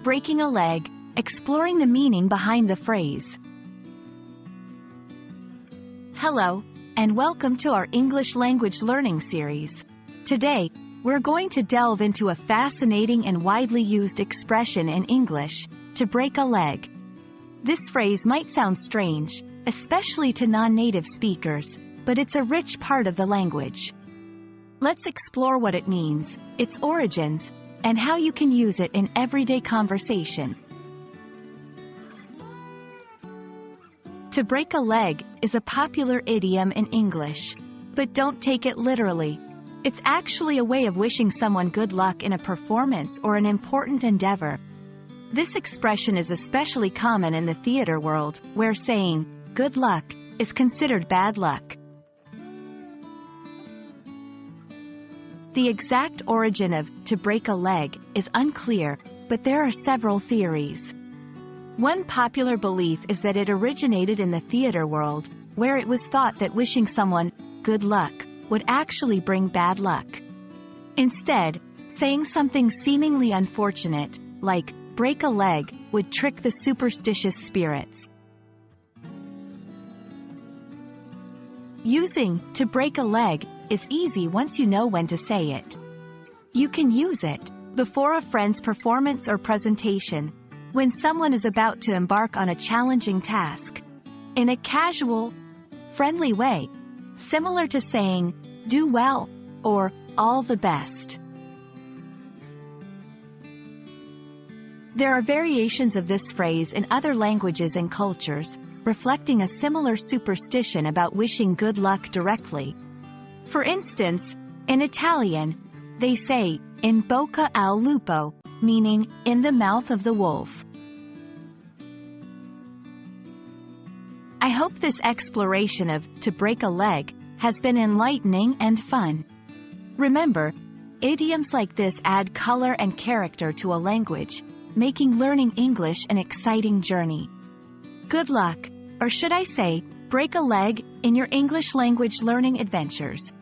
breaking a leg, exploring the meaning behind the phrase. Hello, and welcome to our English language learning series. Today, we're going to delve into a fascinating and widely used expression in English, to break a leg. This phrase might sound strange, especially to non-native speakers, but it's a rich part of the language. Let's explore what it means, its origins, and how you can use it in everyday conversation. To break a leg is a popular idiom in English, but don't take it literally. It's actually a way of wishing someone good luck in a performance or an important endeavor. This expression is especially common in the theater world, where saying, "good luck," is considered bad luck. The exact origin of "to break a leg" is unclear, but there are several theories. One popular belief is that it originated in the theater world, where it was thought that wishing someone good luck would actually bring bad luck. Instead, saying something seemingly unfortunate, like break a leg, would trick the superstitious spirits. Using "to break a leg" is easy once you know when to say it. You can use it before a friend's performance or presentation, when someone is about to embark on a challenging task, in a casual, friendly way, similar to saying, "do well," or "all the best." There are variations of this phrase in other languages and cultures, reflecting a similar superstition about wishing good luck directly. For instance, in Italian, they say, "in bocca al lupo," meaning, in the mouth of the wolf. I hope this exploration of "to break a leg" has been enlightening and fun. Remember, idioms like this add color and character to a language, making learning English an exciting journey. Good luck, or should I say, break a leg, in your English language learning adventures.